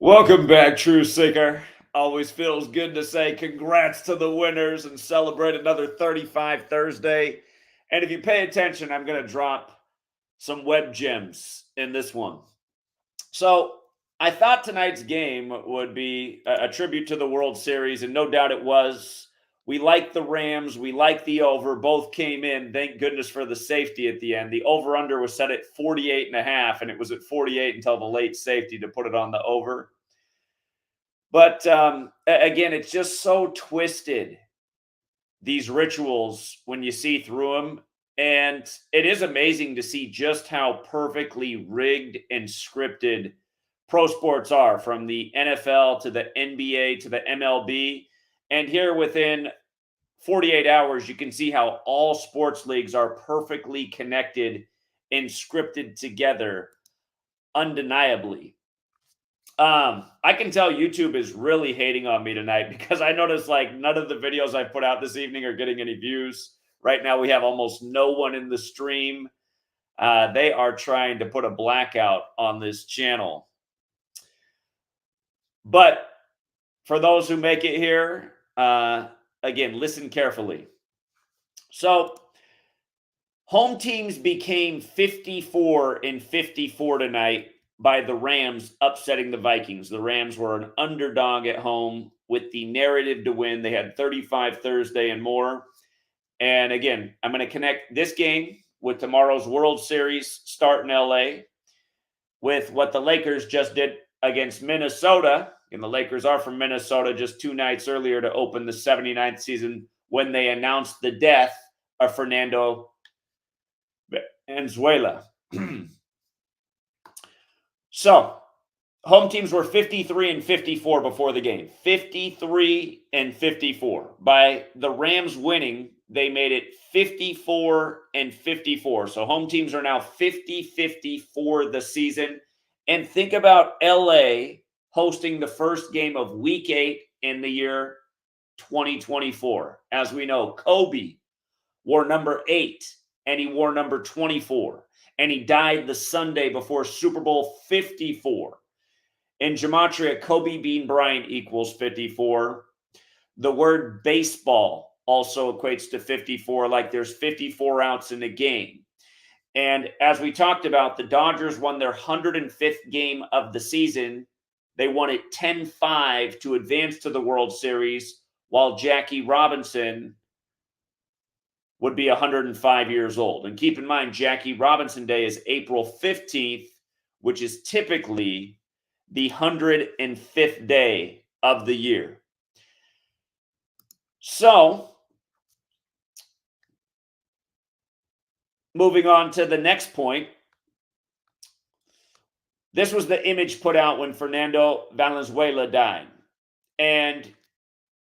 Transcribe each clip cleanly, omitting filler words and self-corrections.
Welcome back, True Seeker. Always feels good to say congrats to the winners and celebrate another 35 Thursday. And if you pay attention, I'm going to drop some web gems in this one. So I thought tonight's game would be a tribute to the World Series, and no doubt it was. We like the Rams. We like the over. Both came in. Thank goodness for the safety at the end. The over-under was set at 48.5, and it was at 48 until the late safety to put it on the over. But again, it's just so twisted, these rituals, when you see through them. And it is amazing to see just how perfectly rigged and scripted pro sports are, from the NFL to the NBA to the MLB. And here within 48 hours, you can see how all sports leagues are perfectly connected and scripted together undeniably. I can tell YouTube is really hating on me tonight because I noticed like none of the videos I put out this evening are getting any views. Right now, we have almost no one in the stream. They are trying to put a blackout on this channel. But for those who make it here, again, listen carefully. So, home teams became 54-54 tonight by the Rams upsetting the Vikings. The Rams were an underdog at home with the narrative to win. They had 35 Thursday and more. And again, I'm going to connect this game with tomorrow's World Series start in LA with what the Lakers just did against Minnesota. And the Lakers are from Minnesota just 2 nights earlier to open the 79th season when they announced the death of Fernando Valenzuela. So, home teams were 53-54 before the game. 53-54. By the Rams winning, they made it 54-54. So, home teams are now 50-50 for the season. And think about LA hosting the first game of Week 8 in the year 2024. As we know, Kobe wore number 8 and he wore number 24. And he died the Sunday before Super Bowl 54. In Gematria, Kobe Bean Bryant equals 54. The word baseball also equates to 54, like there's 54 outs in a game. And as we talked about, the Dodgers won their 105th game of the season. They won it 10-5 to advance to the World Series, while Jackie Robinson would be 105 years old. And keep in mind, Jackie Robinson Day is April 15th, which is typically the 105th day of the year. So, moving on to the next point. This was the image put out when Fernando Valenzuela died. And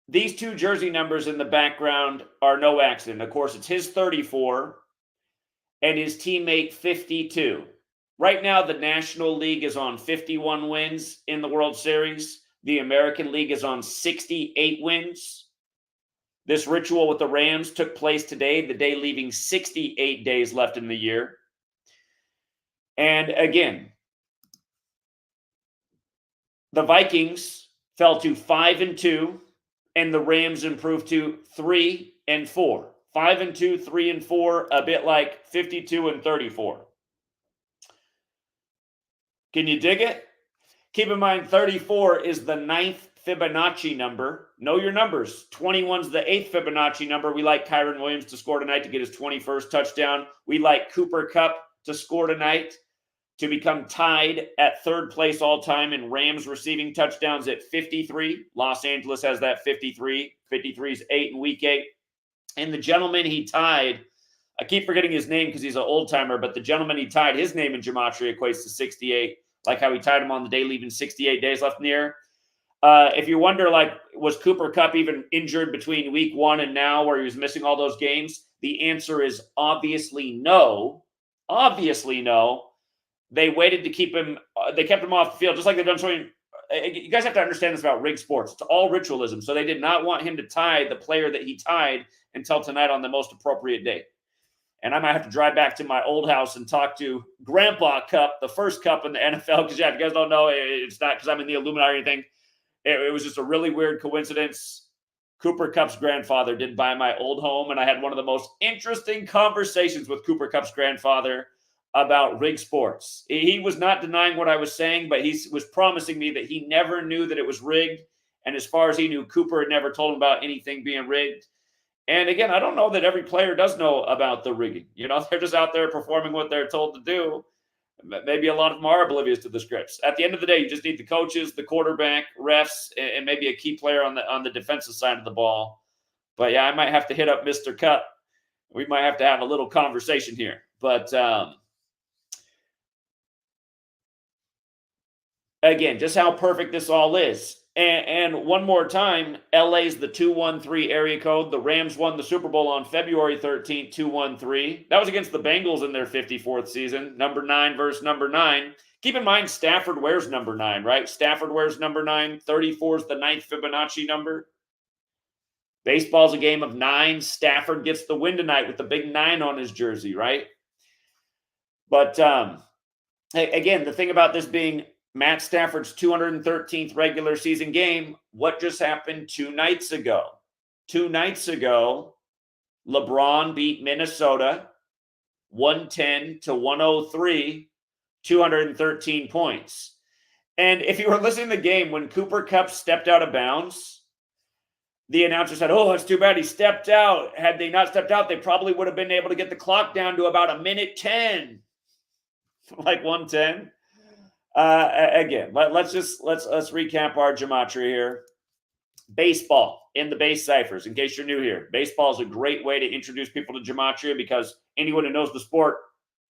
these 2 jersey numbers in the background are no accident. Of course, it's his 34 and his teammate 52. Right now, the National League is on 51 wins in the World Series. The American League is on 68 wins. This ritual with the Rams took place today, the day leaving 68 days left in the year. And again, the Vikings fell to 5-2. And the Rams improved to 3-4. 5-2, 3-4, a bit like 52-34. Can you dig it? Keep in mind, 34 is the 9th Fibonacci number. Know your numbers. 21's the 8th Fibonacci number. We like Kyren Williams to score tonight to get his 21st touchdown. We like Cooper Kupp to score tonight to become tied at 3rd place all time in Rams receiving touchdowns at 53. Los Angeles has that 53. 53 is 8 in Week 8. And the gentleman he tied, I keep forgetting his name because he's an old-timer, but the gentleman he tied, his name in Gematria equates to 68, like how he tied him on the day leaving 68 days left in the year. If you wonder, like, was Cooper Kupp even injured between Week 1 and now where he was missing all those games? The answer is obviously no. Obviously no. They waited to keep him, they kept him off the field, just like they've done so many. You guys have to understand this about rigged sports. It's all ritualism. So they did not want him to tie the player that he tied until tonight on the most appropriate date. And I might have to drive back to my old house and talk to Grandpa Kupp, the first Kupp in the NFL. Because, yeah, if you guys don't know, it's not because I'm in the Illuminati or anything. It was just a really weird coincidence. Cooper Kupp's grandfather did buy my old home, and I had one of the most interesting conversations with Cooper Kupp's grandfather about rig sports. He was not denying what I was saying, but he was promising me that he never knew that it was rigged. And as far as he knew, Cooper had never told him about anything being rigged. And again, I don't know that every player does know about the rigging. You know, they're just out there performing what they're told to do. Maybe a lot of them are oblivious to the scripts. At the end of the day, you just need the coaches, the quarterback, refs, and maybe a key player on the defensive side of the ball. But yeah, I might have to hit up Mr. Kupp. We might have to have a little conversation here. But again, just how perfect this all is. And one more time, LA's the 213 area code. The Rams won the Super Bowl on February 13th, 213. That was against the Bengals in their 54th season. Number 9 versus number 9. Keep in mind, Stafford wears number 9, right? Stafford wears number 9. 34 is the 9th Fibonacci number. Baseball's a game of 9. Stafford gets the win tonight with the big 9 on his jersey, right? But again, the thing about this being Matt Stafford's 213th regular season game, what just happened 2 nights ago? 2 nights ago, LeBron beat Minnesota 110-103, 213 points. And if you were listening to the game, when Cooper Kupp stepped out of bounds, the announcer said, "Oh, it's too bad he stepped out. Had they not stepped out, they probably would have been able to get the clock down to about 1:10. Like 1:10. Again, let's recap our gematria here. Baseball in the base ciphers. In case you're new here, baseball is a great way to introduce people to gematria because anyone who knows the sport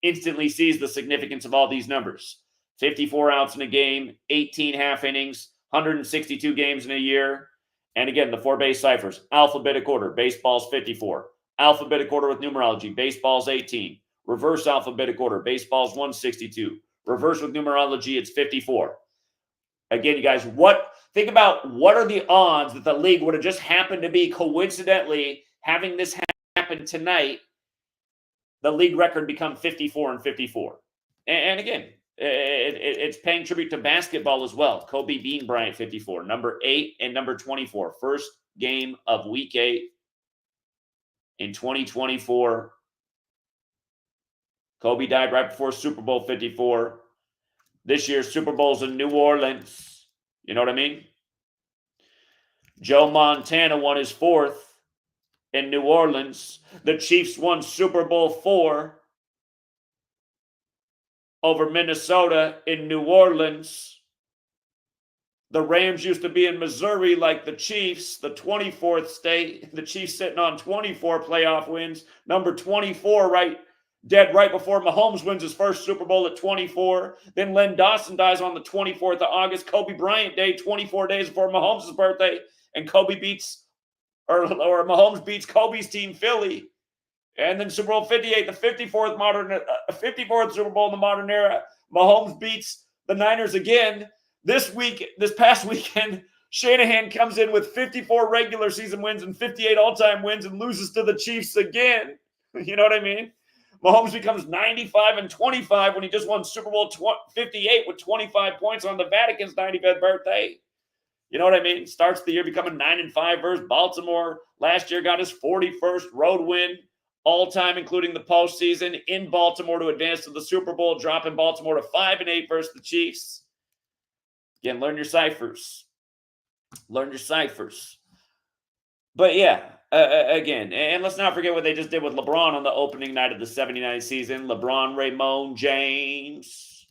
instantly sees the significance of all these numbers. 54 outs in a game, 18 half innings, 162 games in a year. And again, the 4 base ciphers. Alphabetic order, baseball's 54. Alphabetic order with numerology, baseball's 18. Reverse alphabetic order, baseball's 162. Reverse with numerology, it's 54. Again, you guys, think about what are the odds that the league would have just happened to be coincidentally having this happen tonight, the league record become 54-54. And again, it's paying tribute to basketball as well. Kobe Bean Bryant, 54. Number 8 and number 24. First game of week 8 in 2024. Kobe died right before Super Bowl 54. This year's Super Bowl's in New Orleans. You know what I mean? Joe Montana won his 4th in New Orleans. The Chiefs won Super Bowl 4 over Minnesota in New Orleans. The Rams used to be in Missouri like the Chiefs, the 24th state. The Chiefs sitting on 24 playoff wins. Number 24 dead right before Mahomes wins his first Super Bowl at 24. Then Len Dawson dies on the 24th of August. Kobe Bryant Day, 24 days before Mahomes' birthday. And Mahomes beats Kobe's team, Philly. And then Super Bowl 58, the 54th Super Bowl in the modern era. Mahomes beats the Niners again. This past weekend, Shanahan comes in with 54 regular season wins and 58 all-time wins and loses to the Chiefs again. You know what I mean? Mahomes becomes 95-25 when he just won Super Bowl 58 with 25 points on the Vatican's 95th birthday. You know what I mean? Starts the year becoming 9-5 versus Baltimore. Last year got his 41st road win all-time, including the postseason in Baltimore to advance to the Super Bowl, dropping Baltimore to 5-8 versus the Chiefs. Again, learn your ciphers. Learn your ciphers. But yeah, again, and let's not forget what they just did with LeBron on the opening night of the 79 season. LeBron Raymond James,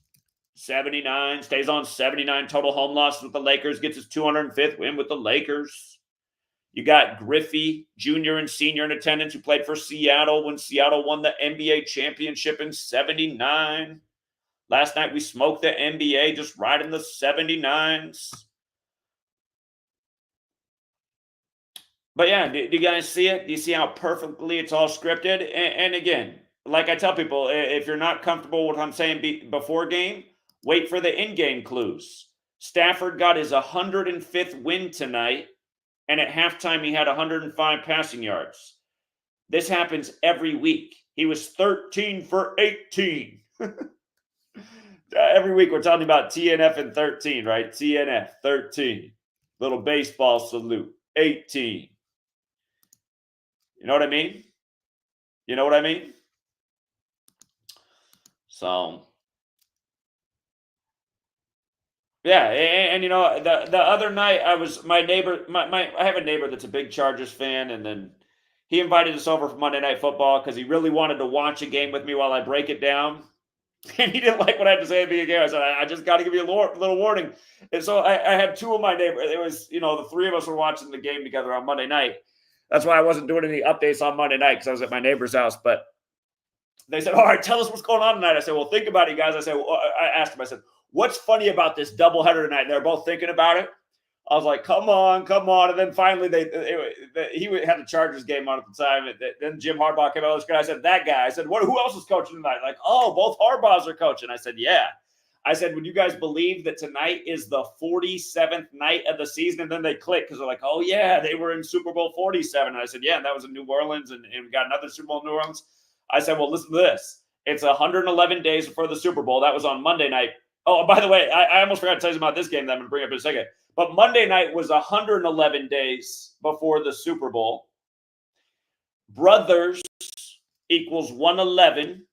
79, stays on 79 total home losses with the Lakers, gets his 205th win with the Lakers. You got Griffey Jr. and Sr. in attendance who played for Seattle when Seattle won the NBA championship in 79. Last night we smoked the NBA just right in the 79s. But yeah, do you guys see it? Do you see how perfectly it's all scripted? And again, like I tell people, if you're not comfortable with what I'm saying before game, wait for the in-game clues. Stafford got his 105th win tonight, and at halftime he had 105 passing yards. This happens every week. He was 13 for 18. Every week we're talking about TNF and 13, right? TNF, 13. Little baseball salute, 18. You know what I mean? You know what I mean? So, yeah, and you know, the other night I was my neighbor, I have a neighbor that's a big Chargers fan, and then he invited us over for Monday Night Football because he really wanted to watch a game with me while I break it down. And he didn't like what I had to say at the beginning of the game. I said, I just got to give you a little warning. And so I had two of my neighbors. It was, you know, the three of us were watching the game together on Monday night. That's why I wasn't doing any updates on Monday night because I was at my neighbor's house. But they said, all right, tell us what's going on tonight. I said, well, think about it, guys. I said, well, I asked them, I said, what's funny about this doubleheader tonight? And they're both thinking about it. I was like, come on. And then finally, he had the Chargers game on at the time. Then Jim Harbaugh came out. This guy, I said, that guy. I said, who else is coaching tonight? Like, oh, both Harbaughs are coaching. I said, yeah. I said, would you guys believe that tonight is the 47th night of the season? And then they clicked because they're like, oh, yeah, they were in Super Bowl 47. And I said, yeah, and that was in New Orleans. And we got another Super Bowl in New Orleans. I said, well, listen to this. It's 111 days before the Super Bowl. That was on Monday night. Oh, by the way, I almost forgot to tell you about this game that I'm going to bring up in a second. But Monday night was 111 days before the Super Bowl. Brothers equals 111.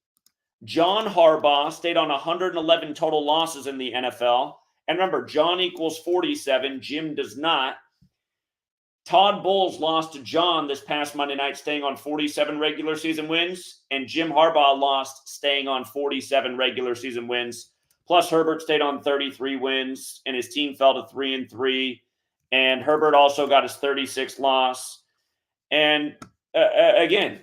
John Harbaugh stayed on 111 total losses in the NFL. And remember, John equals 47. Jim does not. Todd Bowles lost to John this past Monday night, staying on 47 regular season wins. And Jim Harbaugh lost, staying on 47 regular season wins. Plus, Herbert stayed on 33 wins, and his team fell to 3-3. And Herbert also got his 36th loss. And again,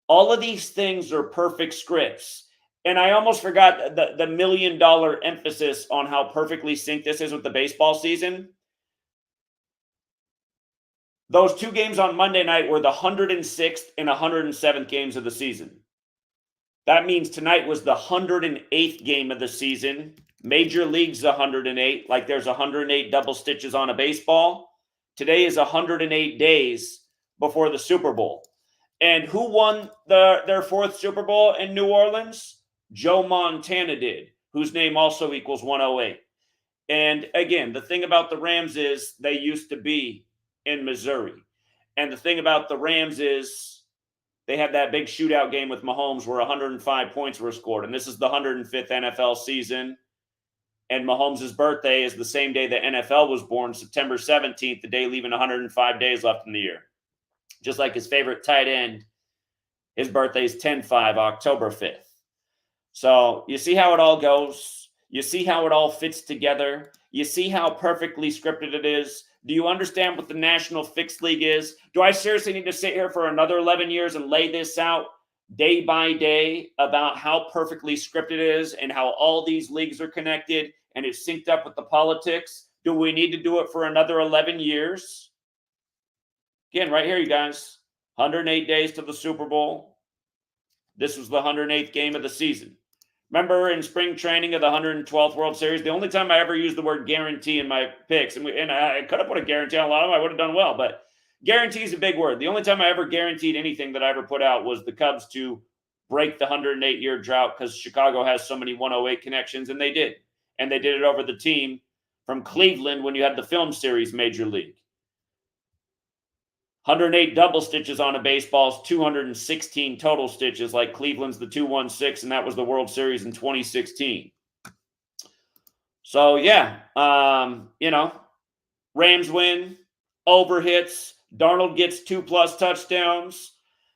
all of these things are perfect scripts. And I almost forgot the $1 million emphasis on how perfectly synced this is with the baseball season. Those two games on Monday night were the 106th and 107th games of the season. That means tonight was the 108th game of the season. Major League's 108, like there's 108 double stitches on a baseball. Today is 108 days before the Super Bowl. And who won their fourth Super Bowl in New Orleans? Joe Montana did, whose name also equals 108. And again, the thing about the Rams is they used to be in Missouri. And the thing about the Rams is they had that big shootout game with Mahomes where 105 points were scored. And this is the 105th NFL season. And Mahomes' birthday is the same day the NFL was born, September 17th, the day leaving 105 days left in the year. Just like his favorite tight end, his birthday is 10/5, October 5th. So you see how it all goes. You see how it all fits together. You see how perfectly scripted it is. Do you understand what the National Fixed League is? Do I seriously need to sit here for another 11 years and lay this out day by day about how perfectly scripted it is and how all these leagues are connected and it's synced up with the politics? Do we need to do it for another 11 years? Again, right here, you guys, 108 days to the Super Bowl. This was the 108th game of the season. Remember in spring training of the 112th World Series, the only time I ever used the word guarantee in my picks, and I could have put a guarantee on a lot of them, I would have done well, but guarantee is a big word. The only time I ever guaranteed anything that I ever put out was the Cubs to break the 108-year drought because Chicago has so many 108 connections, and they did. And they did it over the team from Cleveland when you had the film series Major League. 108 double stitches on a baseball is 216 total stitches, like Cleveland's the 216, and that was the World Series in 2016. So, yeah, Rams win, over hits, Darnold gets 2+ touchdowns.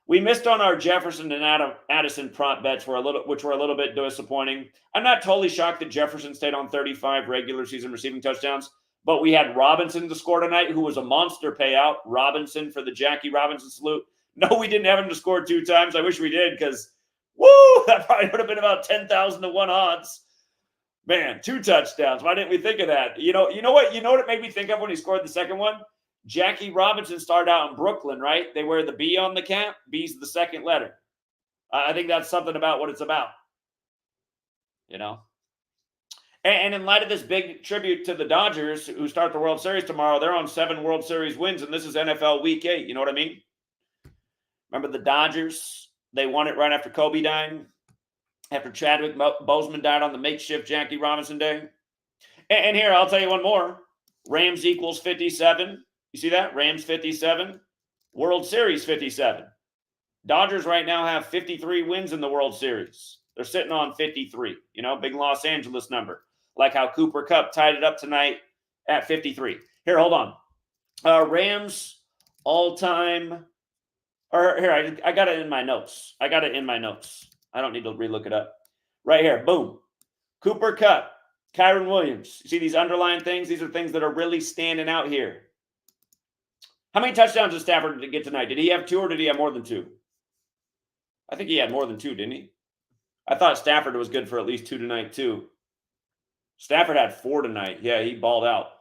We missed on our Jefferson and Addison prop bets, which were a little bit disappointing. I'm not totally shocked that Jefferson stayed on 35 regular season receiving touchdowns. But we had Robinson to score tonight, who was a monster payout. Robinson for the Jackie Robinson salute. No, we didn't have him to score 2 times. I wish we did because, that probably would have been about 10,000 to 1 odds. Man, 2 touchdowns. Why didn't we think of that? You know what it made me think of when he scored the second one? Jackie Robinson started out in Brooklyn, right? They wear the B on the cap. B's the second letter. I think that's something about what it's about. And in light of this big tribute to the Dodgers, who start the World Series tomorrow, they're on 7 World Series wins, and this is NFL Week 8. You know what I mean? Remember the Dodgers They won it right after Kobe died, after Chadwick Boseman died on the makeshift Jackie Robinson Day. And here, I'll tell you one more. Rams equals 57. You see that? Rams 57. World Series 57. Dodgers right now have 53 wins in the World Series. They're sitting on 53. You know, big Los Angeles number. Like how Cooper Kupp tied it up tonight at 53. Here, hold on. Rams all-time. Or here, I got it in my notes. I don't need to relook it up. Right here, boom. Cooper Kupp, Kyron Williams. You see these underlying things? These are things that are really standing out here. How many touchdowns did Stafford get tonight? Did he have 2 or did he have more than 2? I think he had more than 2, didn't he? I thought Stafford was good for at least 2 tonight, too. Stafford had 4 tonight. Yeah, he balled out.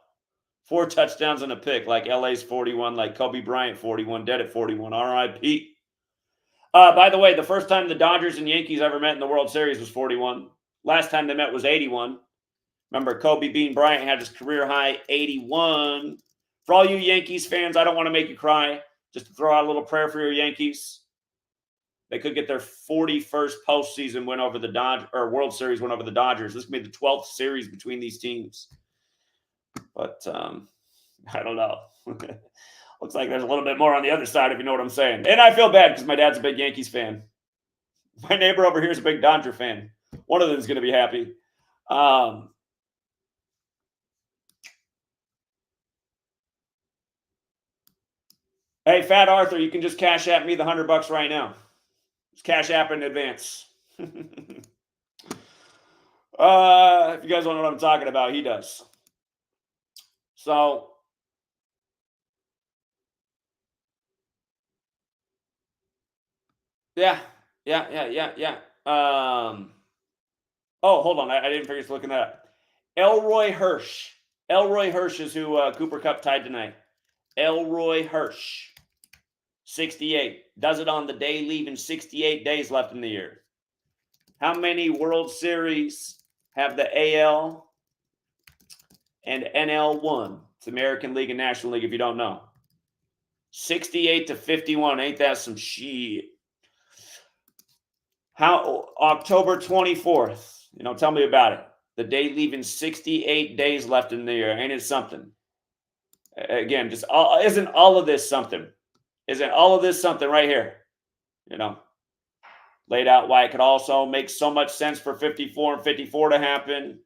4 touchdowns and a pick, like LA's 41, like Kobe Bryant 41, dead at 41. R.I.P. By the way, the first time the Dodgers and Yankees ever met in the World Series was 41. Last time they met was 81. Remember, Kobe Bean Bryant had his career high 81. For all you Yankees fans, I don't want to make you cry. Just to throw out a little prayer for your Yankees. They could get their 41st postseason win over the World Series win over the Dodgers. This could be the 12th series between these teams. But I don't know. Looks like there's a little bit more on the other side, if you know what I'm saying. And I feel bad because my dad's a big Yankees fan. My neighbor over here is a big Dodger fan. One of them is going to be happy. Hey, Fat Arthur, you can just cash app me the $100 right now. Just cash app in advance. If you guys don't know what I'm talking about, he does. So, yeah. Oh, hold on. I didn't finish looking that up. Elroy Hirsch. Elroy Hirsch is who Cooper Kupp tied tonight. Elroy Hirsch. 68. Does it on the day, leaving 68 days left in the year. How many World Series have the AL and NL won? It's American League and National League, if you don't know. 68 to 51. Ain't that some shit? October 24th. You know, tell me about it. The day leaving 68 days left in the year. Ain't it something? Again, isn't all of this something? Isn't all of this something right here? You know, laid out why it could also make so much sense for 54 and 54 to happen.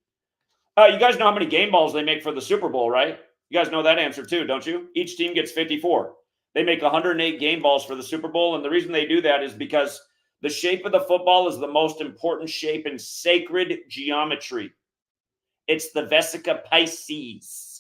You guys know how many game balls they make for the Super Bowl, right? You guys know that answer too, don't you? Each team gets 54. They make 108 game balls for the Super Bowl, and the reason they do that is because the shape of the football is the most important shape in sacred geometry. It's the Vesica Pisces.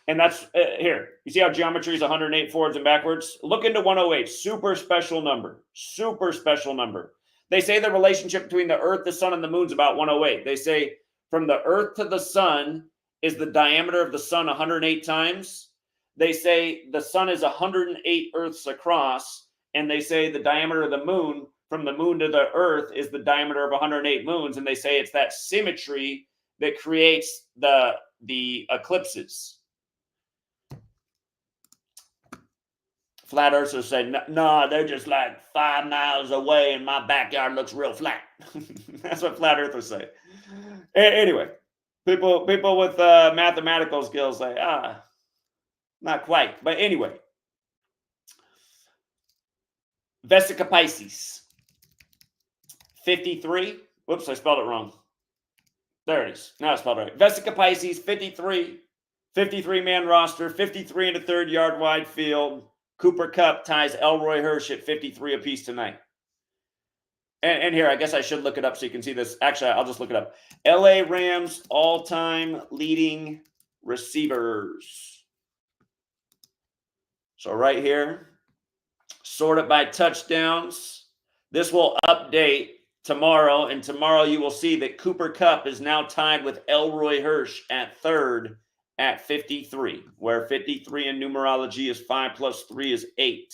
And that's here. You see how geometry is 108 forwards and backwards? Look into 108. Super special number. Super special number. They say the relationship between the Earth, the Sun, and the Moon is about 108. They say from the Earth to the Sun is the diameter of the Sun 108 times. They say the Sun is 108 Earths across. And they say the diameter of the Moon from the Moon to the Earth is the diameter of 108 moons. And they say it's that symmetry that creates the eclipses. Flat Earthers say, no, they're just like 5 miles away and my backyard looks real flat. That's what Flat Earthers say. Anyway, people with mathematical skills say, not quite. But anyway, Vesica Pisces. 53. Whoops, I spelled it wrong. There it is. Now I spelled it right. Vesica Pisces, 53. 53-man roster, 53 in a 3rd-yard wide field. Cooper Kupp ties Elroy Hirsch at 53 apiece tonight. And here, I guess I should look it up so you can see this. Actually, I'll just look it up. LA Rams all-time leading receivers. So right here, sort it by touchdowns. This will update tomorrow, and tomorrow you will see that Cooper Kupp is now tied with Elroy Hirsch at 3rd at 53, where 53 in numerology is 5 plus 3 is 8.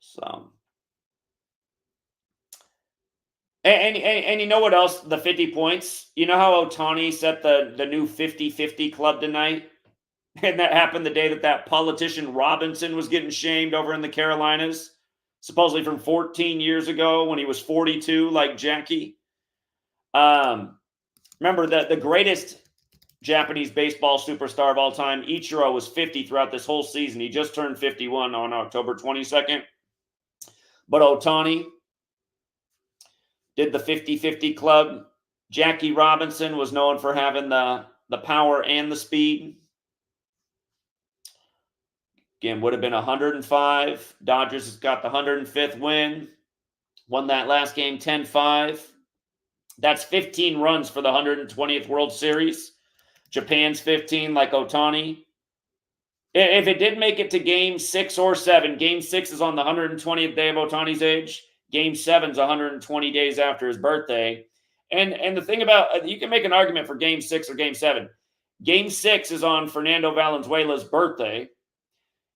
So, and you know what else? The 50 points. You know how Ohtani set the new 50-50 club tonight? And that happened the day that politician Robinson was getting shamed over in the Carolinas. supposedly from 14 years ago when he was 42, like Jackie. Remember that the greatest Japanese baseball superstar of all time, Ichiro, was 50 throughout this whole season. He just turned 51 on October 22nd. But Ohtani did the 50-50 club. Jackie Robinson was known for having the power and the speed. Again, would have been 105. Dodgers has got the 105th win. Won that last game 10-5. That's 15 runs for the 120th World Series. Japan's 15, like Ohtani. If it did make it to Game 6 or 7, Game 6 is on the 120th day of Ohtani's age. Game 7 is 120 days after his birthday. And the thing about, you can make an argument for Game 6 or Game 7. Game 6 is on Fernando Valenzuela's birthday.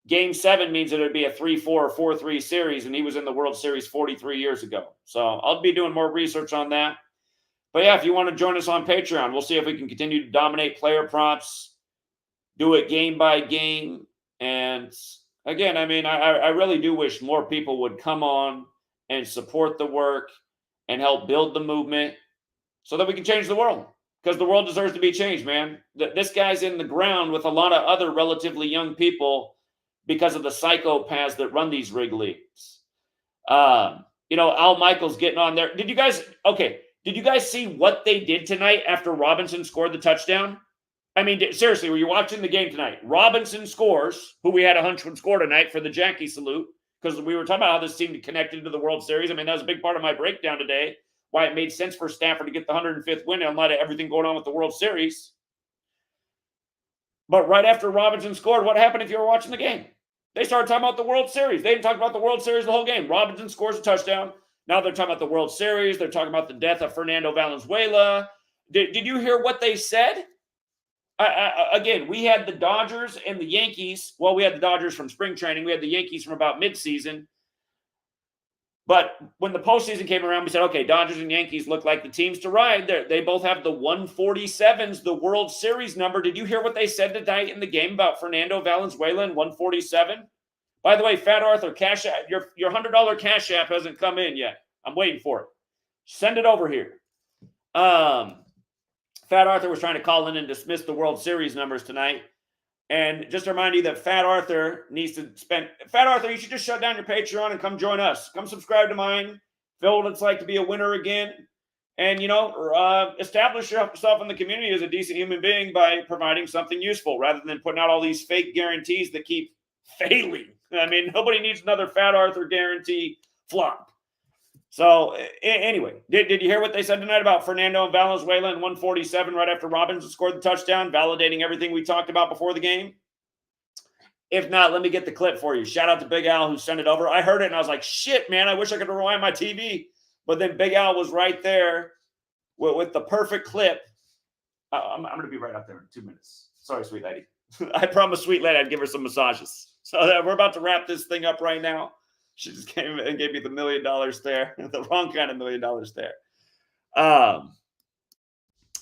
Game 7 means that it would be a 3-4 or 4-3 series, and he was in the World Series 43 years ago. So I'll be doing more research on that. But yeah, if you want to join us on Patreon, we'll see if we can continue to dominate player props, do it game by game. And again, I mean, I really do wish more people would come on and support the work and help build the movement so that we can change the world, because the world deserves to be changed, man. This guy's in the ground with a lot of other relatively young people because of the psychopaths that run these rig leagues. Al Michaels getting on there. Did you guys see what they did tonight after Robinson scored the touchdown? I mean, seriously, were you watching the game tonight? Robinson scores, who we had a hunch would score tonight for the Jackie salute, because we were talking about how this team connected to the World Series. I mean, that was a big part of my breakdown today, why it made sense for Stafford to get the 105th win in light of everything going on with the World Series. But right after Robinson scored, what happened if you were watching the game? They started talking about the World Series. They didn't talk about the World Series the whole game. Robinson scores a touchdown. Now they're talking about the World Series. They're talking about the death of Fernando Valenzuela. Did you hear what they said? Again, we had the Dodgers and the Yankees. Well, we had the Dodgers from spring training. We had the Yankees from about midseason. But when the postseason came around, we said, okay, Dodgers and Yankees look like the teams to ride. They both have the 147s, the World Series number. Did you hear what they said tonight in the game about Fernando Valenzuela and 147? By the way, Fat Arthur, Cash App, your $100 Cash App hasn't come in yet. I'm waiting for it. Send it over here. Fat Arthur was trying to call in and dismiss the World Series numbers tonight. And just to remind you that Fat Arthur needs to spend... Fat Arthur, you should just shut down your Patreon and come join us. Come subscribe to mine. Feel what it's like to be a winner again. And, establish yourself in the community as a decent human being by providing something useful rather than putting out all these fake guarantees that keep failing. I mean, nobody needs another Fat Arthur guarantee flop. So, anyway, did you hear what they said tonight about Fernando and Valenzuela and 147 right after Robinson scored the touchdown, validating everything we talked about before the game? If not, let me get the clip for you. Shout out to Big Al who sent it over. I heard it and I was like, shit, man, I wish I could rewind my TV. But then Big Al was right there with the perfect clip. I'm going to be right up there in 2 minutes. Sorry, sweet lady. I promised sweet lady I'd give her some massages. So we're about to wrap this thing up right now. She just came and gave me the $1 million stare, the wrong kind of $1 million stare. All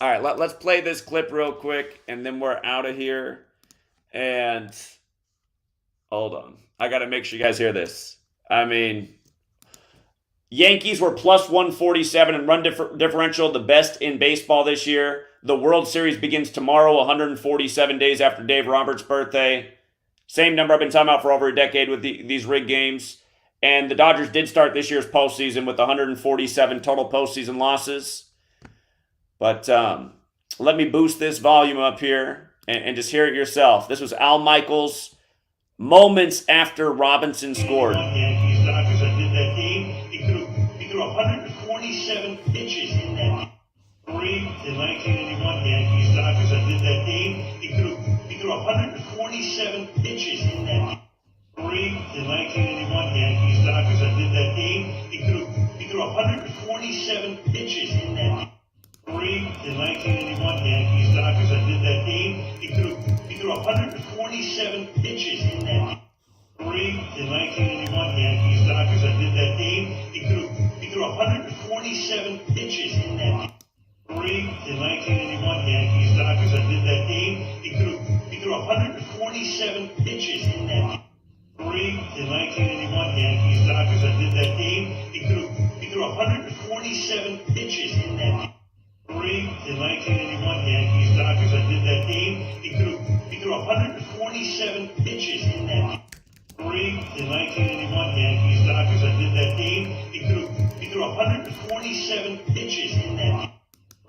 right, let's play this clip real quick, and then we're out of here. And hold on. I got to make sure you guys hear this. I mean, Yankees were plus 147 in run differential, the best in baseball this year. The World Series begins tomorrow, 147 days after Dave Roberts' birthday. Same number I've been talking about for over a decade with these rig games. And the Dodgers did start this year's postseason with 147 total postseason losses. But let me boost this volume up here and just hear it yourself. This was Al Michaels moments after Robinson scored. Yankees, Dodgers, I did that game. He threw 147 pitches in that game. 3 in 1981 Yankees, Dodgers, I did that game. He threw 147 pitches in that game. 3 in 1981 Yankees, Dodgers, I did that game. He threw 147 pitches in that game. 3 in 1981 Yankees, Dodgers, I did that game. He threw 147 pitches in that game. 3 in 1981 Yankees, Dodgers, I did that game. He threw 147 pitches in that game. 3 in 1981 Yankees, Dodgers, I did that game. He threw 147 pitches in that game. 3 in 1981 Yankees, Dodgers that did that game. He threw 147 pitches in that game. Three in 1981 Yankees Dodgers that did that game. He threw 147 pitches in that game. Three in 1981 Yankees Dodgers that did that game. He threw 147 pitches in that game.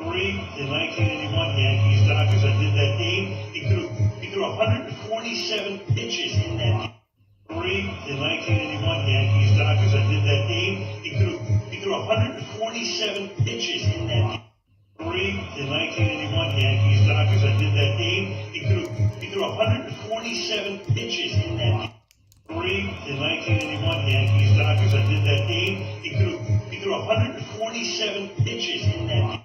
Three in 1981 Yankees Dodgers that did that game. He threw 147 pitches in that game. Three in 1981 Yankees Dodgers that did that game. He threw 147 pitches in that game. Three in 1981 Yankees Dodgers that did that game. He threw 147 pitches in that game. Three in 1981 Yankees Dodgers that did that game. He threw 147 pitches in that game.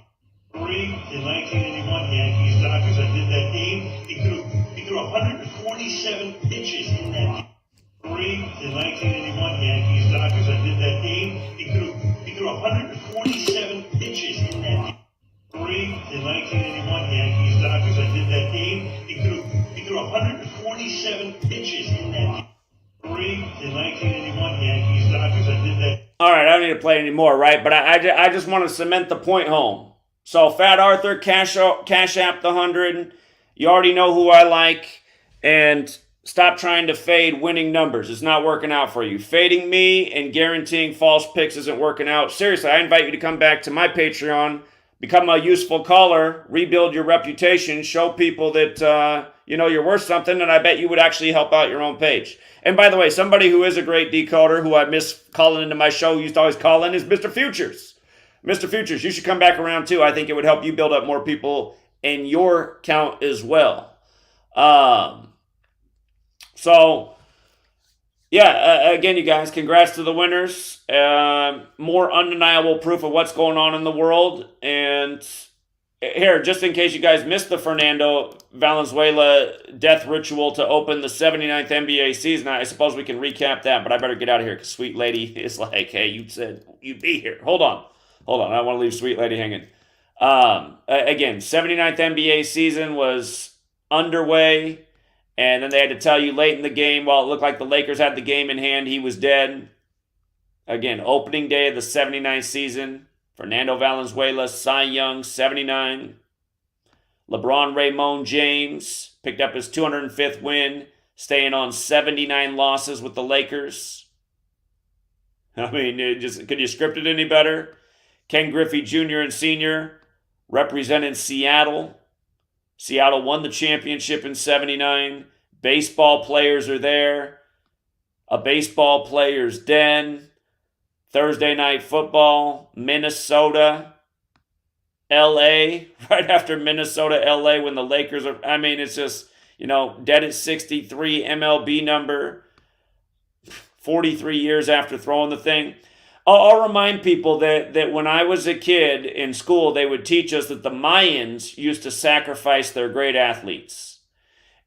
Three in 1981 Yankees Dodgers that did that game. He threw 147 pitches in that game. Three in 1981 Yankees Dodgers that did that game. He threw 147 pitches in that game. Three in 1981 Yankees Dodgers that did that game. He threw 147 pitches in that game. Three in 1981 Yankees Dodgers that did that. All right, I don't need to play anymore, right? But I just want to cement the point home. So, Fat Arthur, Cash App the 100. You already know who I like. And stop trying to fade winning numbers. It's not working out for you. Fading me and guaranteeing false picks isn't working out. Seriously, I invite you to come back to my Patreon, become a useful caller, rebuild your reputation, show people that you're worth something, and I bet you would actually help out your own page. And by the way, somebody who is a great decoder, who I miss calling into my show, who used to always call in, is Mr. Futures. Mr. Futures, you should come back around too. I think it would help you build up more people in your count as well. Again, you guys, congrats to the winners. More undeniable proof of what's going on in the world. And here, just in case you guys missed the Fernando Valenzuela death ritual to open the 79th NBA season, I suppose we can recap that, but I better get out of here because Sweet Lady is like, hey, you said you'd be here. Hold on. I don't want to leave Sweet Lady hanging. Again, 79th NBA season was underway, and then they had to tell you late in the game, while it looked like the Lakers had the game in hand, he was dead. Again, opening day of the 79th season, Fernando Valenzuela, Cy Young, 79. LeBron Raymond James picked up his 205th win, staying on 79 losses with the Lakers. I mean, could you script it any better? Ken Griffey Jr. and Sr. represented Seattle. Seattle won the championship in 79. Baseball players are there. A baseball player's den. Thursday night football. Minnesota. L.A. Right after Minnesota, L.A. when the Lakers are... I mean, it's just, dead at 63 MLB number. 43 years after throwing the thing. I'll remind people that when I was a kid in school, they would teach us that the Mayans used to sacrifice their great athletes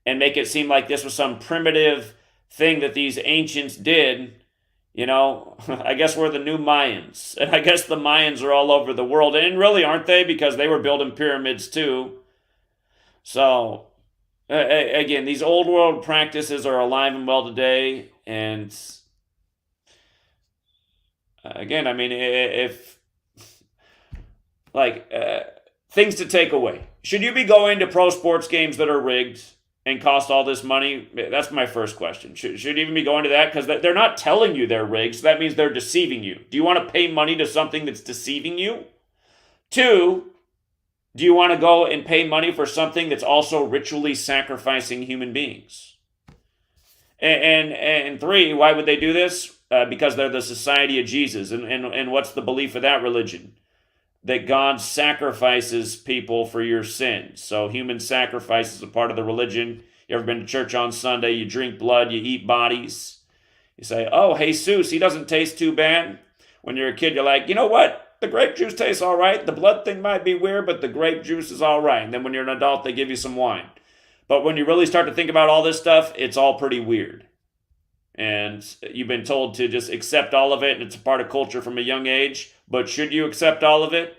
and make it seem like this was some primitive thing that these ancients did. I guess we're the new Mayans. And I guess the Mayans are all over the world. And really, aren't they? Because they were building pyramids too. So, again, these old world practices are alive and well today. And... again, I mean, things to take away. Should you be going to pro sports games that are rigged and cost all this money? That's my first question. Should you even be going to that? Because they're not telling you they're rigged, so that means they're deceiving you. Do you want to pay money to something that's deceiving you? 2, do you want to go and pay money for something that's also ritually sacrificing human beings? And 3, why would they do this? Because they're the Society of Jesus. And what's the belief of that religion? That God sacrifices people for your sins. So human sacrifice is a part of the religion. You ever been to church on Sunday? You drink blood, you eat bodies. You say, oh, Jesus, he doesn't taste too bad. When you're a kid, you're like, you know what? The grape juice tastes all right. The blood thing might be weird, but the grape juice is all right. And then when you're an adult, they give you some wine. But when you really start to think about all this stuff, it's all pretty weird. And you've been told to just accept all of it, and it's a part of culture from a young age. But should you accept all of it?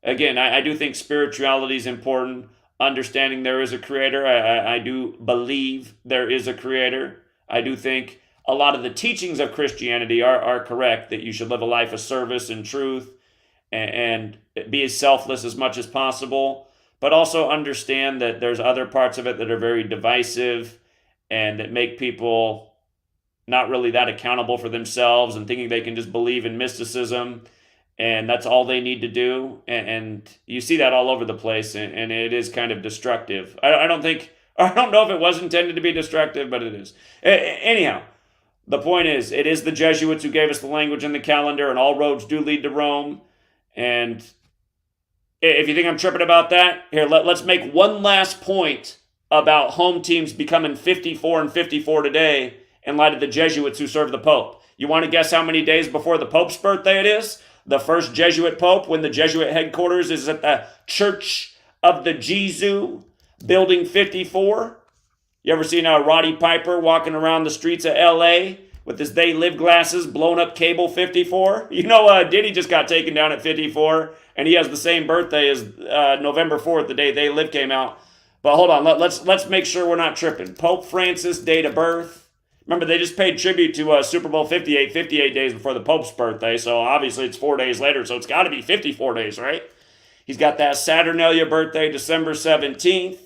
Again, I do think spirituality is important. Understanding there is a creator. I do believe there is a creator. I do think a lot of the teachings of Christianity are correct, that you should live a life of service and truth and be as selfless as much as possible, but also understand that there's other parts of it that are very divisive and that make people not really that accountable for themselves and thinking they can just believe in mysticism and that's all they need to do. And you see that all over the place, and it is kind of destructive. I don't know if it was intended to be destructive, but it is. Anyhow, the point is, it is the Jesuits who gave us the language and the calendar, and all roads do lead to Rome. And if you think I'm tripping about that, here, let's make one last point about home teams becoming 54 and 54 today in light of the Jesuits who serve the Pope. You want to guess how many days before the Pope's birthday it is? The first Jesuit Pope, when the Jesuit headquarters is at the Church of the Jesuit, Building 54. You ever seen a Roddy Piper walking around the streets of L.A. with his They Live glasses, blown up cable 54? You know, Diddy just got taken down at 54, and he has the same birthday as November 4th, the day They Live came out. But hold on, let's make sure we're not tripping. Pope Francis, date of birth. Remember, they just paid tribute to Super Bowl 58 days before the Pope's birthday, so obviously it's 4 days later, so it's got to be 54 days, right? He's got that Saturnalia birthday, December 17th.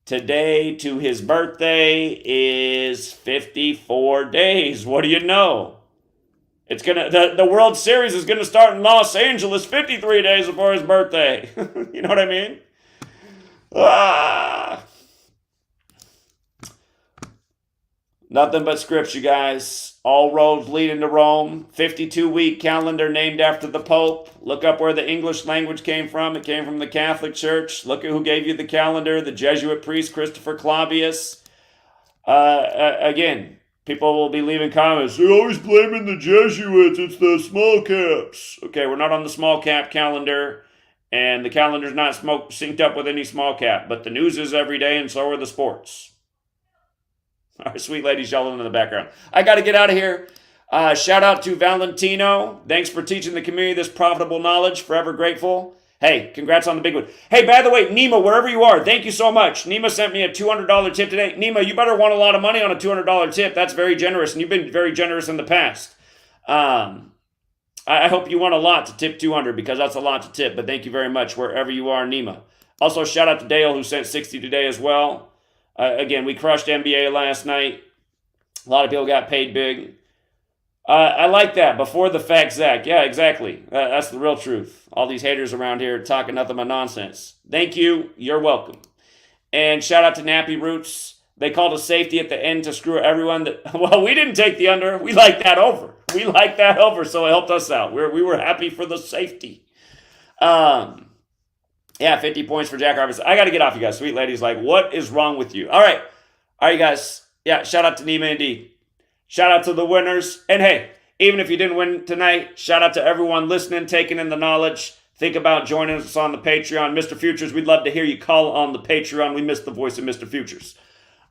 Today to his birthday is 54 days. What do you know? It's the World Series is gonna start in Los Angeles 53 days before his birthday. You know what I mean? Nothing but scripts, you guys. All roads lead into Rome. 52-week calendar named after the Pope. Look up where the English language came from. It came from the Catholic Church. Look at who gave you the calendar. The Jesuit priest, Christopher Clavius. Again, people will be leaving comments. They're always blaming the Jesuits. It's the small caps. Okay, we're not on the small cap calendar. And the calendar's not synced up with any small cap. But the news is every day, and so are the sports. All right, sweet ladies yelling in the background. I got to get out of here. Shout out to Valentino. Thanks for teaching the community this profitable knowledge. Forever grateful. Hey, congrats on the big one. Hey, by the way, Nima, wherever you are, thank you so much. Nima sent me a $200 tip today. Nima, you better want a lot of money on a $200 tip. That's very generous, and you've been very generous in the past. I hope you want a lot to tip $200 because that's a lot to tip, but thank you very much wherever you are, Nima. Also, shout out to Dale who sent $60 today as well. Again, we crushed NBA last night. A lot of people got paid big. I like that. Before the fact, Zach. Yeah, exactly. That's the real truth. All these haters around here talking nothing but nonsense. Thank you. You're welcome. And shout out to Nappy Roots. They called a safety at the end to screw everyone. Well, we didn't take the under. We liked that over. So it helped us out. We were happy for the safety. Yeah, 50 points for Jack Harbaugh. I got to get off, you guys. Sweet ladies, like, what is wrong with you? All right, you guys. Yeah, shout out to Nima indeed. Shout out to the winners. And hey, even if you didn't win tonight, shout out to everyone listening, taking in the knowledge. Think about joining us on the Patreon. Mr. Futures, we'd love to hear you call on the Patreon. We miss the voice of Mr. Futures.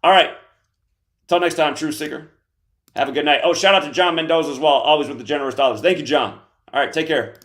All right. Until next time, True Seeker. Have a good night. Oh, shout out to John Mendoza as well, always with the generous dollars. Thank you, John. All right, take care.